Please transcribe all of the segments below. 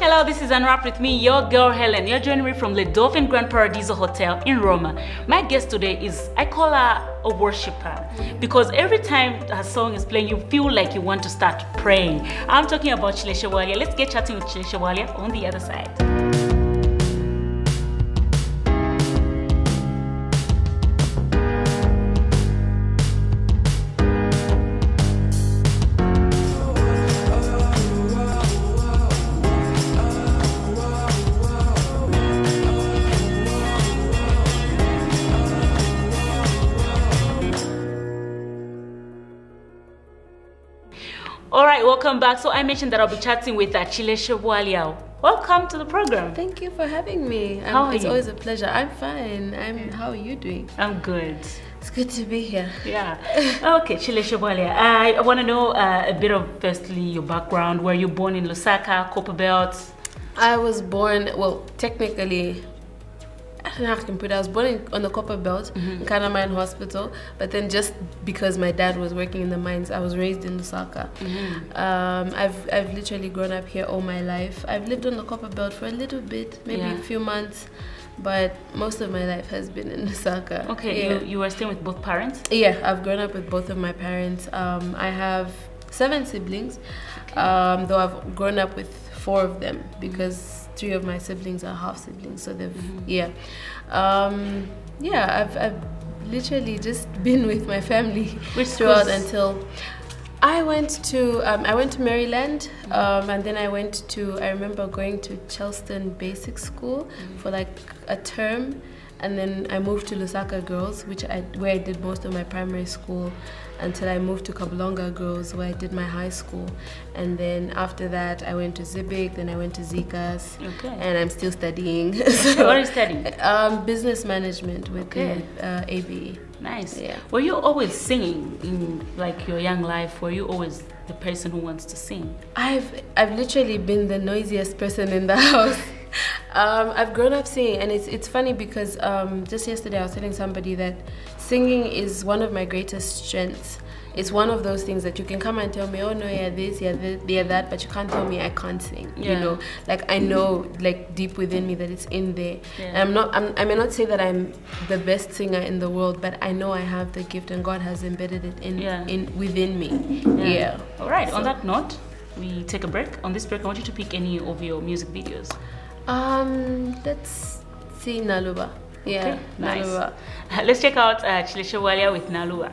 Hello, this is Unwrapped with me, your girl Helen. You're joining me from the Dolphin Grand Paradiso Hotel in Roma. My guest today is, I call her a worshiper because every time her song is playing, you feel like you want to start praying. I'm talking about Chileshe Bwalya. Let's get chatting with Chileshe Bwalya on the other side. All right, welcome back. So I mentioned that I'll be chatting with Chileshe Bwalya. Welcome to the program. Thank you for having me. How are you? It's always a pleasure. I'm fine. How are you doing? I'm good. It's good to be here. Yeah. Okay, Chileshe Bwalya. I want to know a bit of, firstly, your background. Were you born in Lusaka, Copperbelt? I was born, well, technically, I don't know how I can put it. I was born on the Copper Belt, in Kana Mine Hospital, but then just because my dad was working in the mines, I was raised in Lusaka. I've literally grown up here all my life. I've lived on the Copper Belt for a little bit, maybe a few months, but most of my life has been in Lusaka. Okay, yeah. you were staying with both parents? Yeah, I've grown up with both of my parents. I have 7 siblings, though I've grown up with 4 of them because 3 of my siblings are half siblings, so they've I've literally just been with my family throughout until I went to Maryland, and then I remember going to Charleston Basic School for like a term, and then I moved to Lusaka Girls, where I did most of my primary school, until I moved to Kabulonga Girls, where I did my high school. And then after that, I went to Zibig, then I went to Zikas, and I'm still studying. So, what are you studying? Business management with the ABE. Nice. Yeah. Were you always singing in like your young life? Were you always the person who wants to sing? I've literally been the noisiest person in the house. I've grown up singing, and it's funny because just yesterday I was telling somebody that singing is one of my greatest strengths. It's one of those things that you can come and tell me, oh no, yeah this, yeah that, but you can't tell me I can't sing. Yeah. You know, like I know, like deep within me that it's in there. Yeah. I may not say that I'm the best singer in the world, but I know I have the gift, and God has embedded it within me. Yeah. All right. So, on that note, we take a break. On this break, I want you to pick any of your music videos. Let's see Naluba. Yeah, okay, nice. Naluba. Let's check out Chileshe Bwalya with Naluba.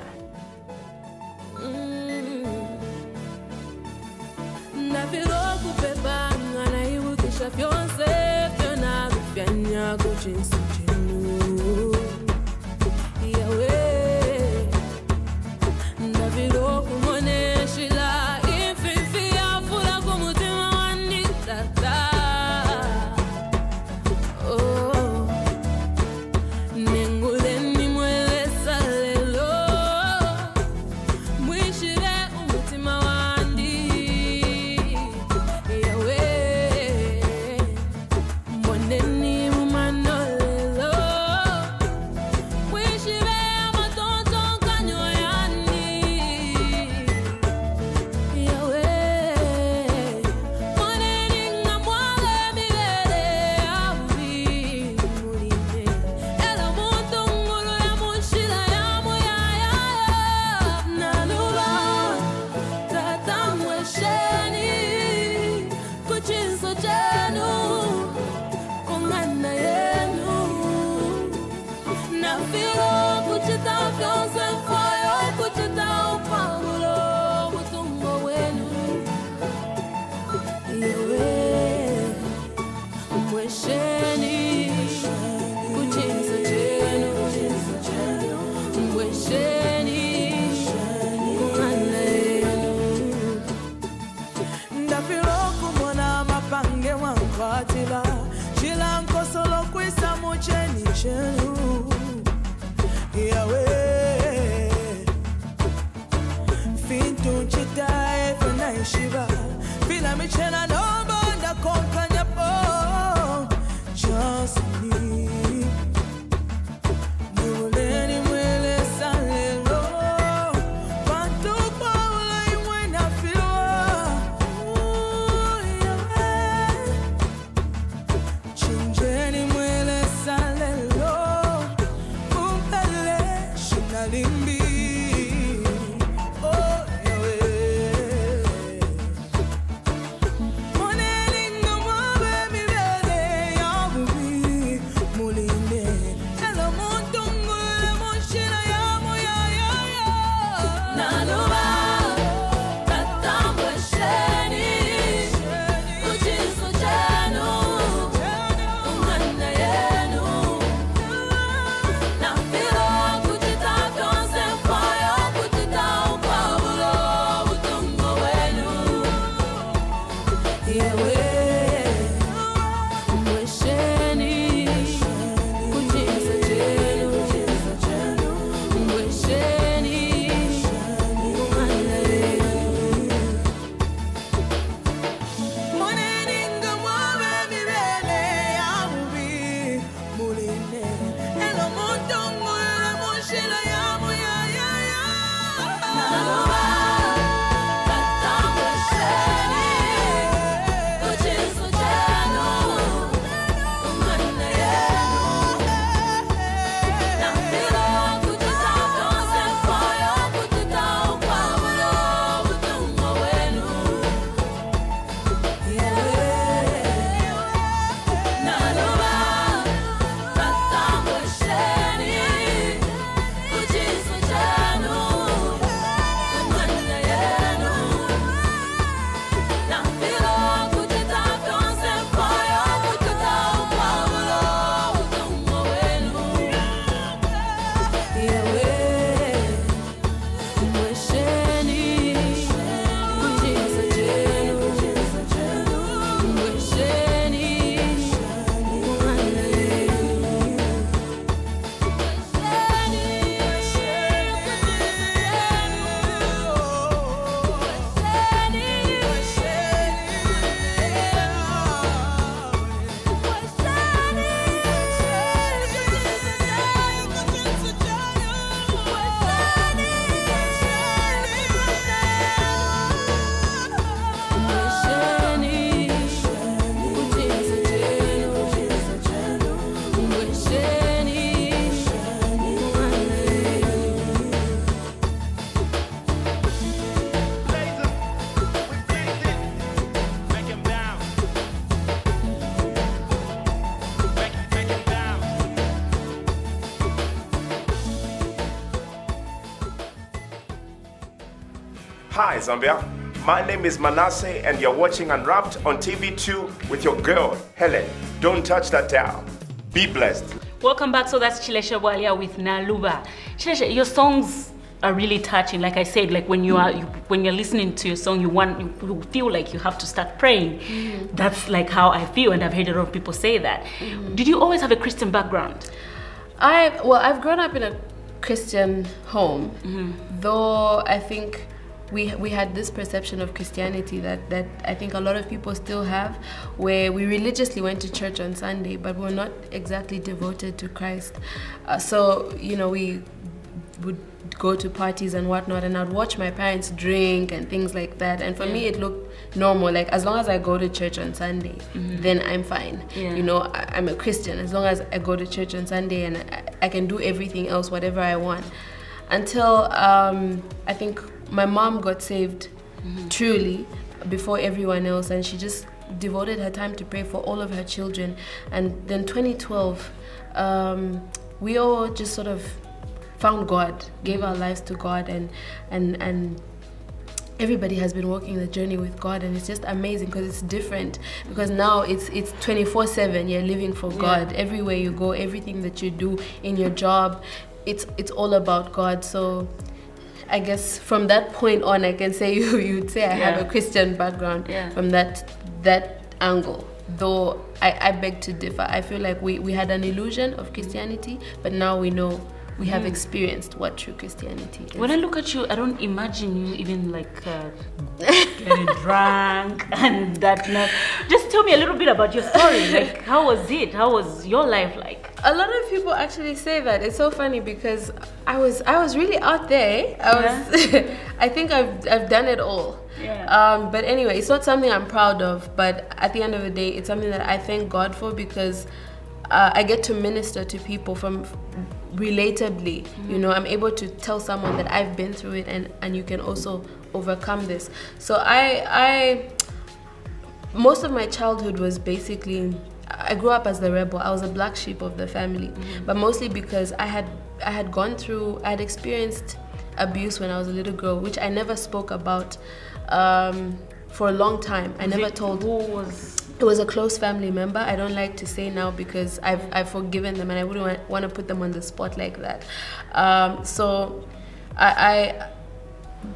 Hi Zambia, my name is Manasseh and you're watching Unwrapped on TV2 with your girl, Hellen. Don't touch that dial. Be blessed. Welcome back. So that's Chileshe Bwalya with Naluba. Chileshe, your songs are really touching. Like I said, like when when you're listening to your song, you feel like you have to start praying. That's like how I feel, and I've heard a lot of people say that. Did you always have a Christian background? I've grown up in a Christian home, though I think we had this perception of Christianity that I think a lot of people still have, where we religiously went to church on Sunday, but we're not exactly devoted to Christ. So, you know, we would go to parties and whatnot, and I'd watch my parents drink and things like that, and for me it looked normal. Like, as long as I go to church on Sunday, then I'm fine. You know, I'm a Christian as long as I go to church on Sunday, and I can do everything else, whatever I want, until I think my mom got saved truly before everyone else, and she just devoted her time to pray for all of her children. And then 2012, we all just sort of found God, gave our lives to God, and everybody has been walking the journey with God, and it's just amazing because it's different, because now it's 24/7. You're living for God. Everywhere you go, everything that you do in your job, it's all about God. So I guess from that point on, I can say you'd say I have a Christian background from that angle. Though I beg to differ. I feel like we had an illusion of Christianity, but now we know. We have experienced what true Christianity is. When I look at you, I don't imagine you even like getting drunk and that. Just tell me a little bit about your story. Like, how was it? How was your life like? A lot of people actually say that. It's so funny because I was really out there. I think I've done it all. But anyway, it's not something I'm proud of. But at the end of the day, it's something that I thank God for, because I get to minister to people from relatably. You know, I'm able to tell someone that I've been through it, and you can also overcome this. So I most of my childhood was basically, I grew up as the rebel. I was a black sheep of the family, but mostly because I had experienced abuse when I was a little girl, which I never spoke about for a long time. I never told. Who was? It was a close family member. I don't like to say now because I've forgiven them, and I wouldn't want to put them on the spot like that. So I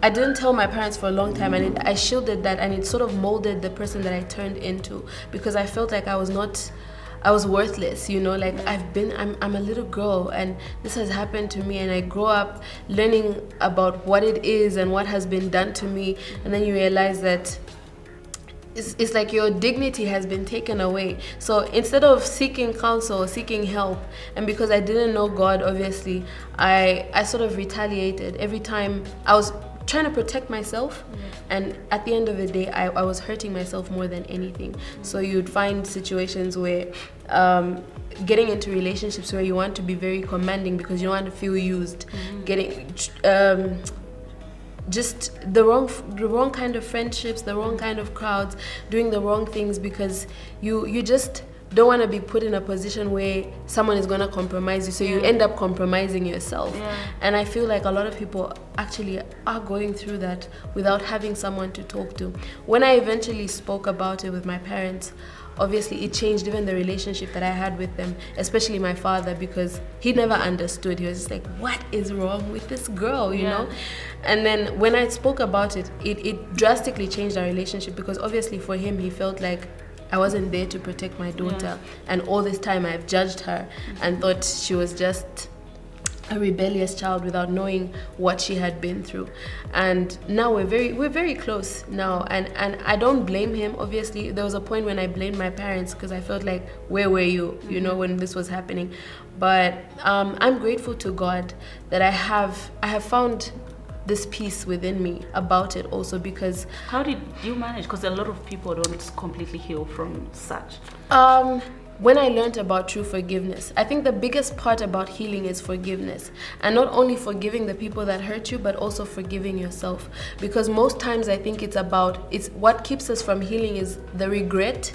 didn't tell my parents for a long time, and I shielded that, and it sort of molded the person that I turned into, because I felt like I was worthless, you know, like I'm a little girl and this has happened to me, and I grow up learning about what it is and what has been done to me, and then you realize that it's like your dignity has been taken away. So instead of seeking counsel, seeking help, and because I didn't know God, obviously, I sort of retaliated. Every time I was trying to protect myself, and at the end of the day, I was hurting myself more than anything. So you'd find situations where getting into relationships where you want to be very commanding because you don't want to feel used, getting just the wrong kind of friendships, the wrong kind of crowds, doing the wrong things because you just don't want to be put in a position where someone is going to compromise you, so you end up compromising yourself. And I feel like a lot of people actually are going through that without having someone to talk to. When I eventually spoke about it with my parents, obviously it changed even the relationship that I had with them, especially my father, because he never understood. He was just like, what is wrong with this girl, you know? And then when I spoke about it, it drastically changed our relationship, because obviously for him, he felt like I wasn't there to protect my daughter, and all this time I've judged her and thought she was just a rebellious child without knowing what she had been through. And now we're very close now, and I don't blame him. Obviously there was a point when I blamed my parents because I felt like, where were you, you know, when this was happening? But I'm grateful to God that I have found this peace within me about it also, because how did you manage, because a lot of people don't completely heal from such? When I learned about true forgiveness, I think the biggest part about healing is forgiveness, and not only forgiving the people that hurt you, but also forgiving yourself. Because most times I think it's what keeps us from healing is the regret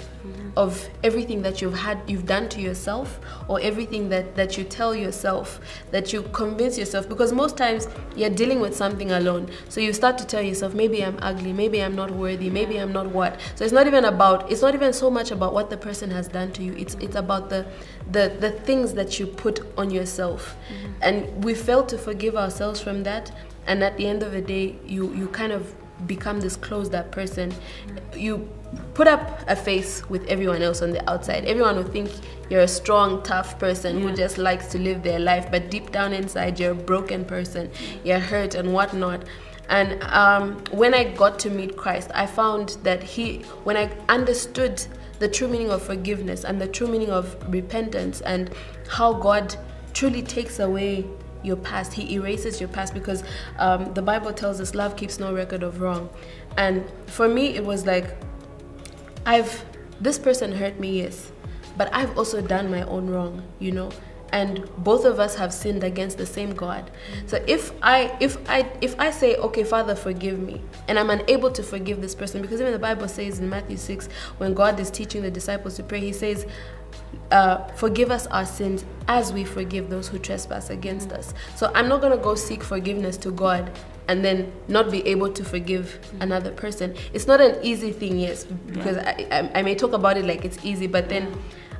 of everything that you've done to yourself, or everything that you tell yourself, that you convince yourself, because most times you're dealing with something alone. So you start to tell yourself, maybe I'm ugly, maybe I'm not worthy, maybe I'm not what. So it's not even so much about what the person has done to you. It's about the things that you put on yourself. And we fail to forgive ourselves from that, and at the end of the day you kind of become this closed up person. You put up a face with everyone else on the outside. Everyone will think you're a strong, tough person who just likes to live their life, but deep down inside you're a broken person. You're hurt and whatnot. And when I got to meet Christ, I found that when I understood the true meaning of forgiveness and the true meaning of repentance, and how God truly takes away your past, he erases your past, because the Bible tells us love keeps no record of wrong. And for me, it was like, this person hurt me, yes, but I've also done my own wrong, you know, and both of us have sinned against the same God. So if I say, okay, Father, forgive me, and I'm unable to forgive this person, because even the Bible says in Matthew 6, when God is teaching the disciples to pray, he says, forgive us our sins as we forgive those who trespass against us. So I'm not going to go seek forgiveness to God and then not be able to forgive another person. It's not an easy thing, yes, because I may talk about it like it's easy, but then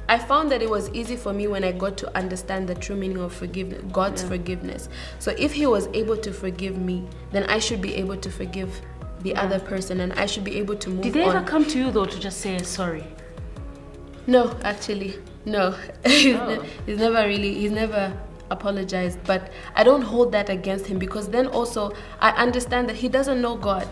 I found that it was easy for me when I got to understand the true meaning of forgiveness, God's forgiveness. So if he was able to forgive me, then I should be able to forgive the other person, and I should be able to move on. Did they ever come to you though to just say sorry? No, actually, no. He's never apologized, but I don't hold that against him, because then also I understand that he doesn't know God.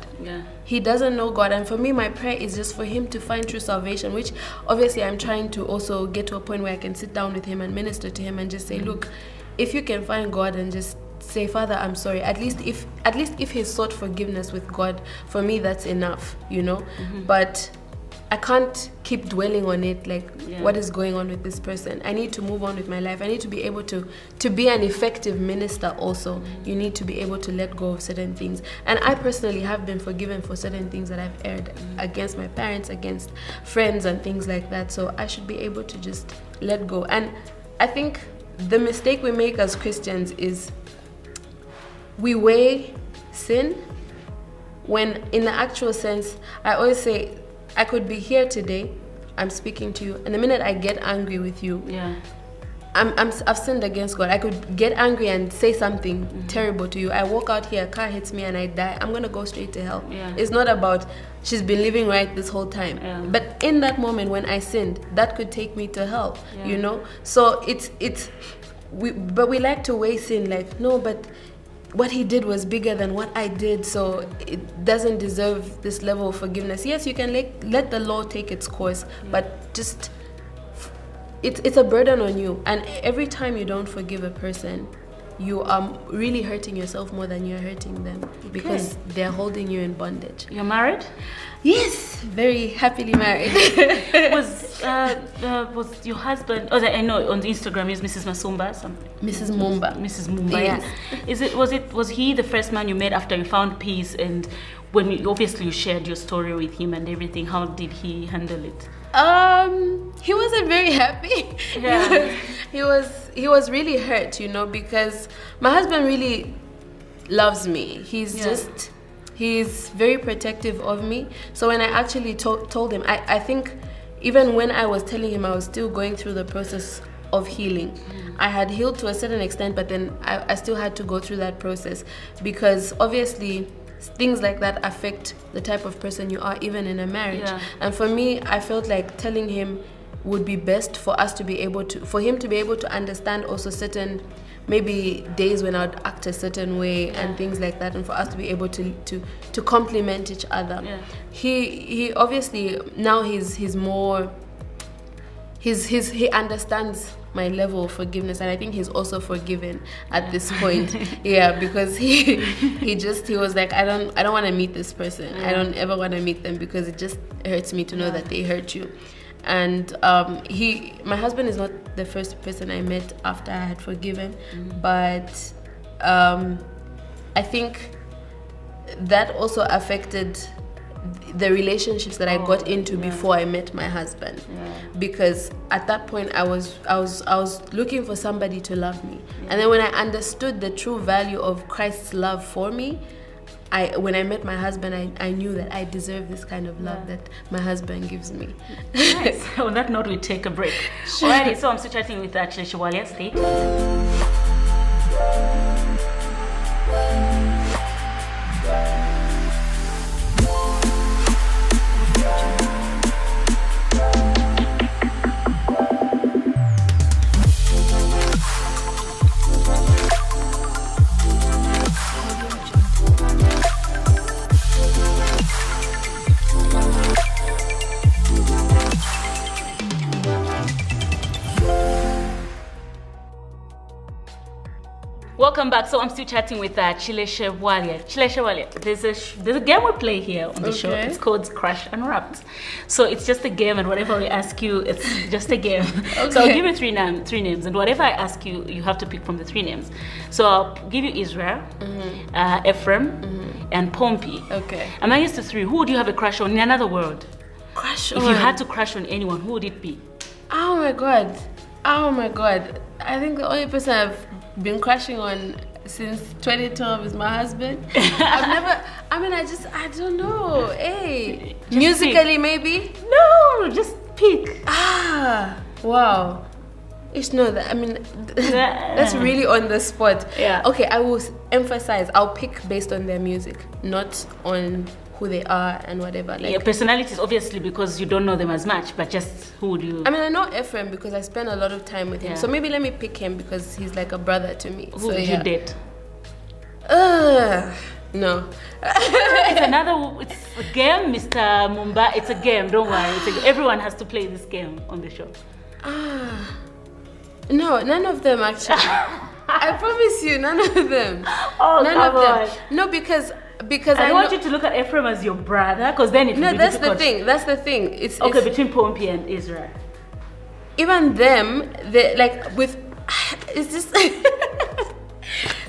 He doesn't know God, and for me, my prayer is just for him to find true salvation, which obviously I'm trying to also get to a point where I can sit down with him and minister to him and just say, look, if you can find God and just say, Father, I'm sorry, at least if he sought forgiveness with God, for me that's enough, you know. But I can't keep dwelling on it, like what is going on with this person. I need to move on with my life. I need to be able to be an effective minister also. You need to be able to let go of certain things. And I personally have been forgiven for certain things that I've erred against my parents, against friends and things like that. So I should be able to just let go. And I think the mistake we make as Christians is we weigh sin, when in the actual sense, I always say, I could be here today, I'm speaking to you, and the minute I get angry with you, I've sinned against God. I could get angry and say something terrible to you. I walk out here, a car hits me and I die. I'm going to go straight to hell. It's not about she's been living right this whole time. But in that moment when I sinned, that could take me to hell, you know? So but we like to weigh sin like, no, but what he did was bigger than what I did, so it doesn't deserve this level of forgiveness. Yes, you can let the law take its course, but just it's a burden on you. And every time you don't forgive a person, you are really hurting yourself more than you're hurting them, because they're holding you in bondage. You're married? Yes, very happily married. Was your husband? Oh, I know on the Instagram is Mrs. Masumba. Mrs. Mumba. Mrs. Mumba. Yes. Yes. Was he the first man you met after you found peace, and when obviously you shared your story with him and everything? How did he handle it? He wasn't very happy. He was really hurt, you know, because my husband really loves me. He's very protective of me. So when I actually told him, I think even when I was telling him, I was still going through the process of healing. I had healed to a certain extent, but then I still had to go through that process, because obviously things like that affect the type of person you are, even in a marriage. And for me, I felt like telling him would be best for us to be able to, for him to be able to understand also certain, maybe days when I'd act a certain way and things like that, and for us to be able to complement each other. He obviously now he understands my level of forgiveness, and I think he's also forgiven at this point. Because he was like, I don't want to meet this person. I don't ever want to meet them, because it just hurts me to know that they hurt you. And my husband is not the first person I met after I had forgiven, but I think that also affected the relationships that I got into before I met my husband, because at that point I was looking for somebody to love me, and then when I understood the true value of Christ's love for me, when I met my husband, I knew that I deserve this kind of love that my husband gives me. Nice. On that note, we take a break. Sure. Alrighty, so I'm still chatting with Chileshe Bwalya. Stay. Welcome back. So I'm still chatting with Chileshe Bwalya. Chileshe Bwalya, there's a game we play here on the show. It's called Crush Unwrapped. So it's just a game, and whatever we ask you, it's just a game. So I'll give you three names, and whatever I ask you, you have to pick from the 3 names. So I'll give you Israel, Ephraim, and Pompey. Okay. Am I used to 3? Who would you have a crush on in another world? Crush on? If you had to crush on anyone, who would it be? Oh my god. I think the only person I've been crushing on since 2012 is my husband. I don't know. Hey, just musically pick. Maybe? No, just pick. Wow. That's really on the spot. Yeah. Okay, I will emphasize, I'll pick based on their music, not on who they are and whatever. Like, personalities, obviously, because you don't know them as much, but just who would you... I know Ephraim because I spend a lot of time with him. So maybe let me pick him because he's like a brother to me. Who would you date? No. It's a game, Mr. Mumba. It's a game, don't worry. Everyone has to play this game on the show. No, none of them actually. I promise you, none of them. Oh, none of them. No, because I want you to look at Ephraim as your brother, because then it will be difficult. That's the thing. It's between Pompey and Israel. Even them, it's just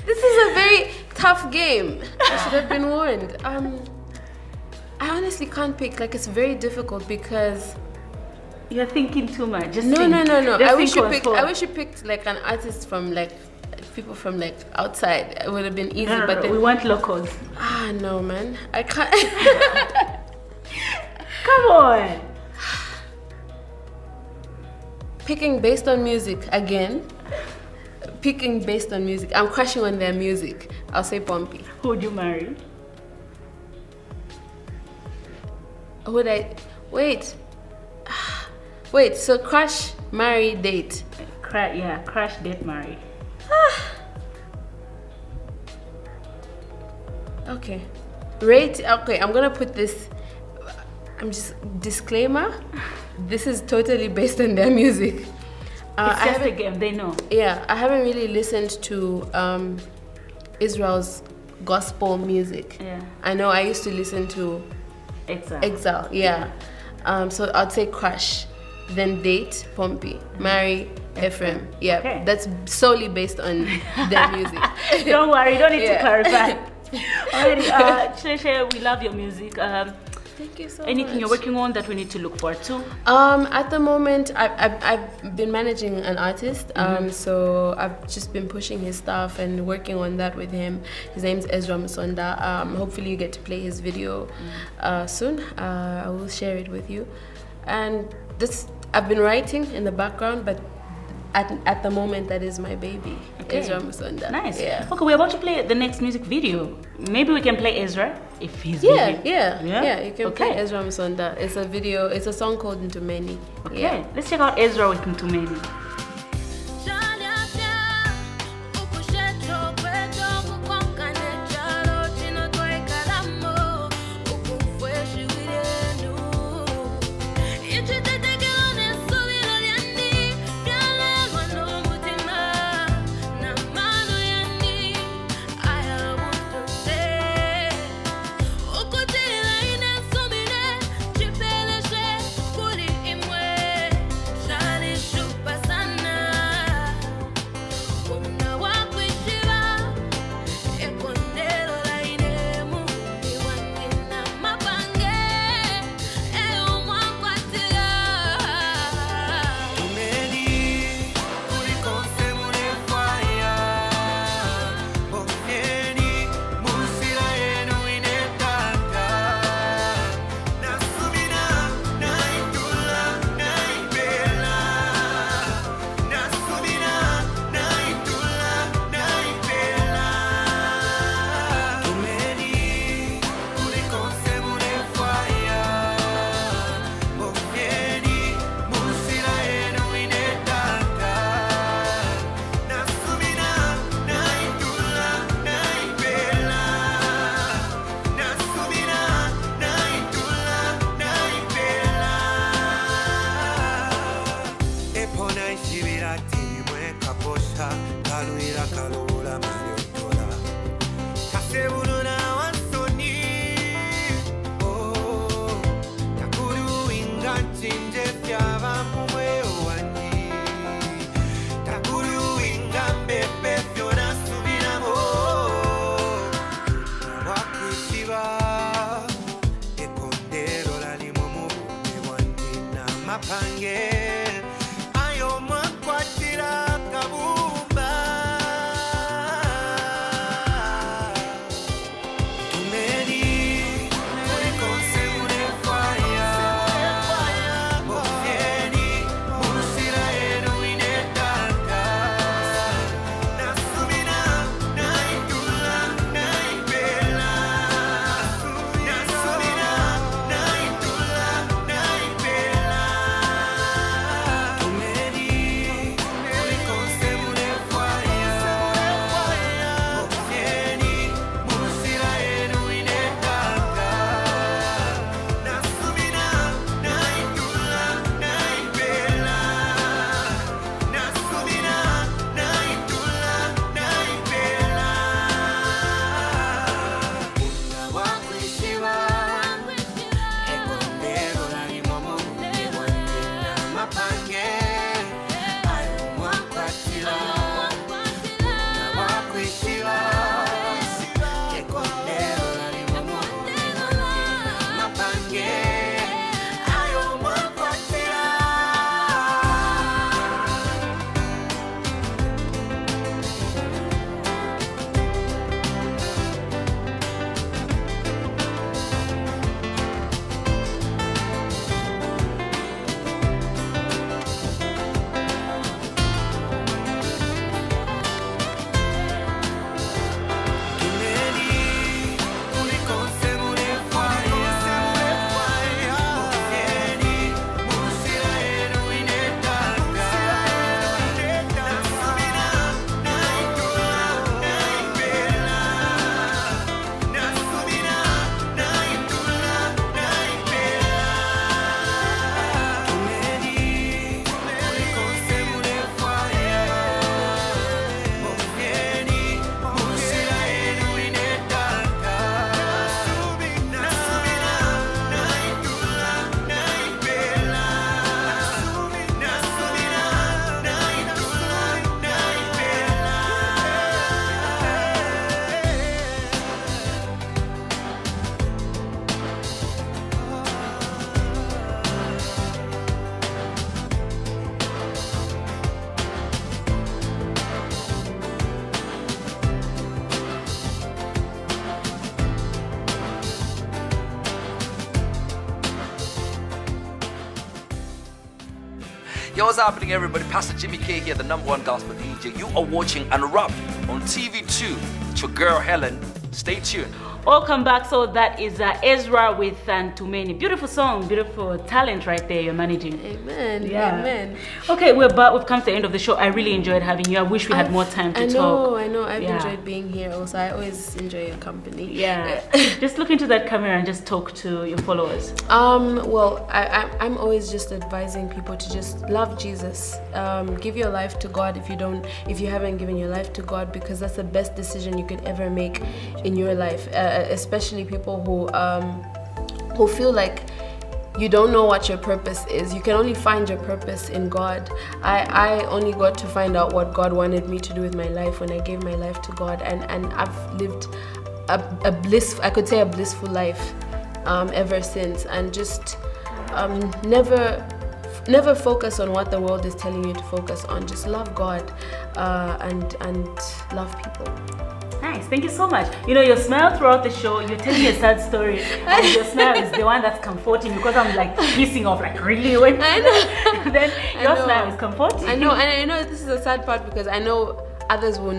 this is a very tough game. I should have been warned. I honestly can't pick. Like, it's very difficult because you're thinking too much. No. I wish you picked like an artist from like people from like outside. It would have been easy. But then we want locals. No, man, I can't. Come on. Picking based on music again. Picking based on music. I'm crushing on their music. I'll say Pompey. Who would you marry? Would I? Wait, so crush, marry, date. Crush, date, marry. Okay. Rate, okay, I'm gonna put this, disclaimer, this is totally based on their music. It's just a game, they know. Yeah, I haven't really listened to Israel's gospel music. Yeah. I know I used to listen to Exile, yeah. So I'd say crush, then date, Pompey, marry, Ephraim. Yeah, okay. That's solely based on their music. Don't worry, you don't need to clarify. Alrighty, Chileshe, we love your music. Thank you so Anything much. You're working on that we need to look forward to? At the moment, I've been managing an artist, so I've just been pushing his stuff and working on that with him. His name's Ezra Musonda. Hopefully you get to play his video soon. I will share it with you. And I've been writing in the background, but at the moment, that is my baby, Ezra Musonda. Nice. Yeah. Okay, we're about to play the next music video. Maybe we can play Ezra if he's Yeah, you can play Ezra Musonda. It's a video. It's a song called Into Many. Okay, yeah. Let's check out Ezra with Into Many. Pasando wakwishibwa ekondero lalimo mu bwange n'amapange ayo mwakwatira kabumba Yo, what's happening, everybody? Pastor Jimmy K here, the #1 gospel DJ. You are watching Unwrapped on TV2. It's your girl Hellen. Stay tuned. Welcome back. So that is Ezra with Too Many. Beautiful song, beautiful talent right there you're managing. Amen. Yeah. Amen. Okay, we've come to the end of the show. I really enjoyed having you. I wish we had more time to talk. I know. I've enjoyed being here also. I always enjoy your company. Yeah. Just look into that camera and just talk to your followers. Well, I'm always just advising people to just love Jesus. Give your life to God if you haven't given your life to God, because that's the best decision you could ever make in your life. Especially people who feel like you don't know what your purpose is. You can only find your purpose in God. I only got to find out what God wanted me to do with my life when I gave my life to God, and I've lived a blissful life ever since. And just never focus on what the world is telling you to focus on. Just love God and love people. Nice, thank you so much. You know, your smile throughout the show, you're telling a sad story, and your smile is the one that's comforting, because I'm like pissing off, like really when I know. Then your smile is comforting. I know, and I know this is a sad part, because I know others will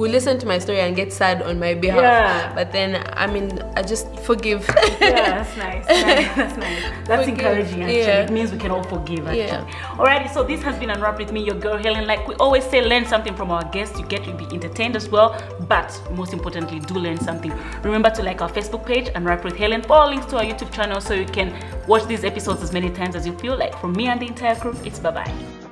listen to my story and get sad on my behalf. Yeah. But then, I mean, I just forgive. Yeah, that's nice. That's nice. That's encouraging, actually. Yeah. It means we can all forgive, actually. Yeah. Alrighty, so this has been Unwrapped with me, your girl Hellen. Like we always say, learn something from our guests. You get to be entertained as well, but most importantly, do learn something. Remember to like our Facebook page, Unwrapped with Hellen. Follow links to our YouTube channel so you can watch these episodes as many times as you feel like. From me and the entire crew, it's bye-bye.